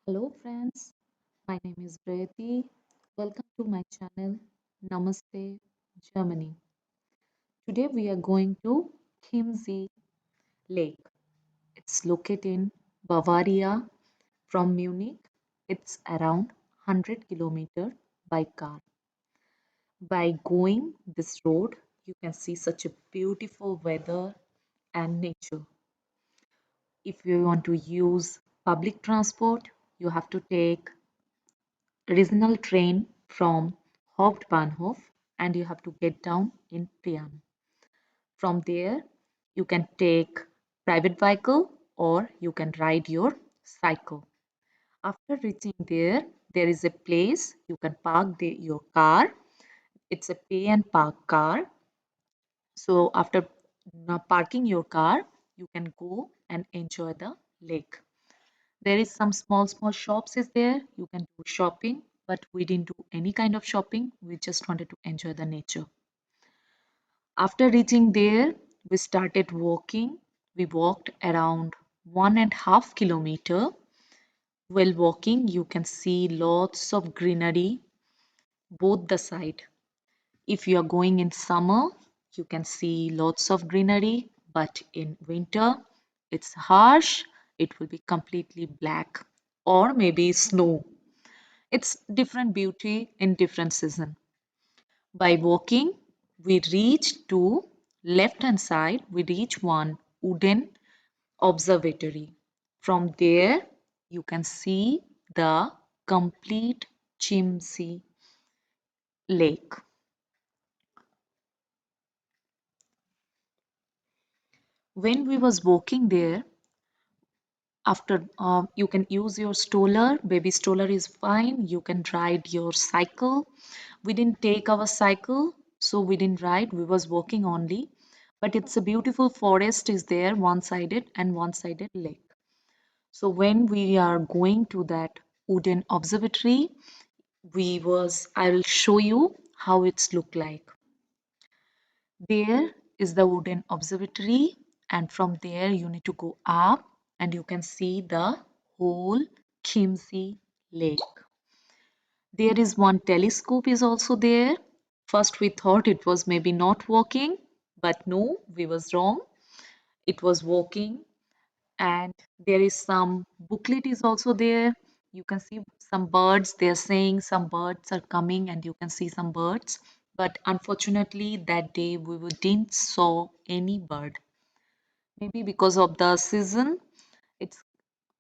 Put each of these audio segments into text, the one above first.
Hello friends, my name is Prayati. Welcome to my channel Namaste Germany. Today we are going to Chiemsee Lake. It's located in Bavaria from Munich. It's around 100 kilometers by car. By going this road, you can see such a beautiful weather and nature. If you want to use public transport, you have to take regional train from Hauptbahnhof and you have to get down in Priam. From there, you can take private vehicle or you can ride your cycle. After reaching there, there is a place you can park your car. It's a pay and park car. So after parking your car, you can go and enjoy the lake. There is some small shops is there. You can do shopping, but we didn't do any kind of shopping. We just wanted to enjoy the nature. After reaching there, we started walking. We walked around 1.5 kilometer. While walking, you can see lots of greenery both the side. If you are going in summer, you can see lots of greenery, but in winter, it's harsh. It will be completely black or maybe snow. It's different beauty in different season. By walking, we reach to left hand side, we reach one wooden observatory. From there, you can see the complete Chiemsee Lake. When we was walking there, after you can use your stroller, baby stroller is fine. You can ride your cycle. We didn't take our cycle, so we didn't ride. We was walking only. But it's a beautiful forest is there, one-sided and one-sided lake. So when we are going to that wooden observatory, I will show you how it's look like. There is the wooden observatory, and from there you need to go up and you can see the whole Chiemsee Lake. There is one telescope is also there. First we thought it was maybe not working, but no, we was wrong. It was working, and there is some booklet is also there. You can see some birds. They're saying some birds are coming, and you can see some birds. But unfortunately, that day didn't saw any bird. Maybe because of the season, it's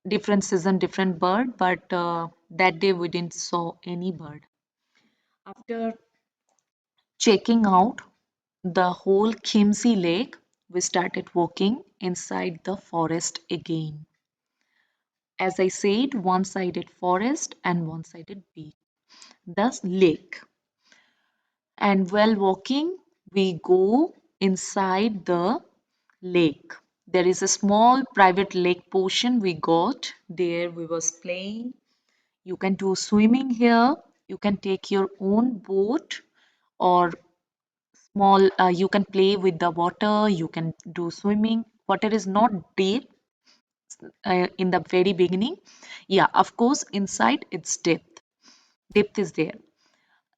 different season, different bird. But that day we didn't saw any bird. After checking out the whole Chiemsee Lake, we started walking inside the forest again. As I said, one-sided forest and one-sided beach, thus lake. And while walking, we go inside the lake. There is a small private lake portion we got. There we was playing. You can do swimming here. You can take your own boat or small, you can play with the water. You can do swimming. Water is not deep in the very beginning. Yeah, of course, inside it's depth. Depth is there.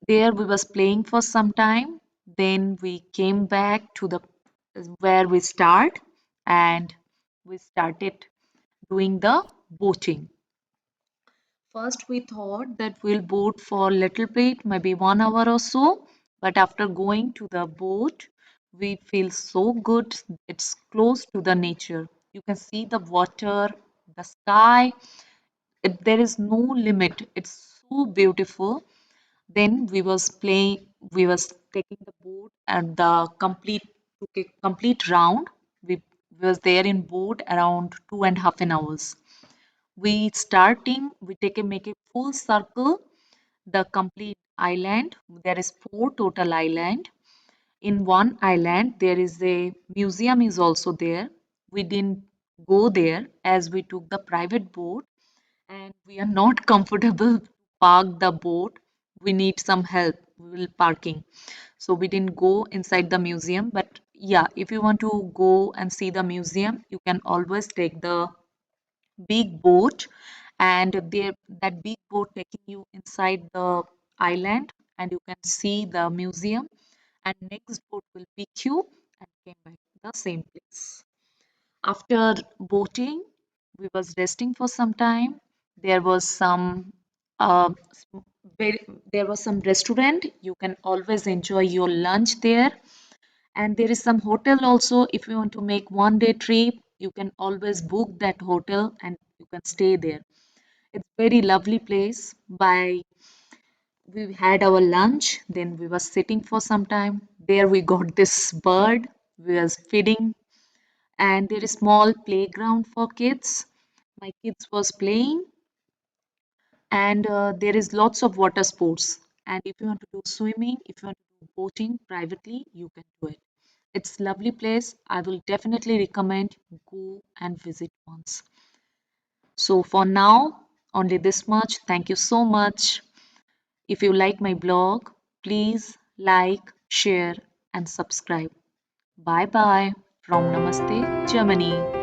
There we was playing for some time. Then we came back to the where we start and we started doing the boating. First, we thought that we'll boat for a little bit, maybe 1 hour or so. But after going to the boat, we feel so good. It's close to the nature. You can see the water, the sky. There is no limit. It's so beautiful. Then we was taking the boat and the complete round. We was there in boat around 2.5 hours. We make a full circle, the complete island. There is four total island. In one island, there is a museum is also there. We didn't go there as we took the private boat and we are not comfortable to park the boat. We need some help while parking. So we didn't go inside the museum. But yeah, if you want to go and see the museum, you can always take the big boat and there that big boat taking you inside the island, and you can see the museum, and next boat will pick you and came back to the same place. After boating, we was resting for some time. There was some uh, very, there was some restaurant. You can always enjoy your lunch there, and there is some hotel also. If you want to make 1 day trip, you can always book that hotel and you can stay there. It's very lovely place. By we had our lunch, then we were sitting for some time. There we got this bird. We was feeding, and there is small playground for kids. My kids was playing, and there is lots of water sports. And if you want to do swimming, if you want to do boating privately, you can do it. It's lovely place. I will definitely recommend go and visit once. So for now, only this much. Thank you so much. If you like my blog, please like, share, and subscribe. Bye bye from Namaste, Germany.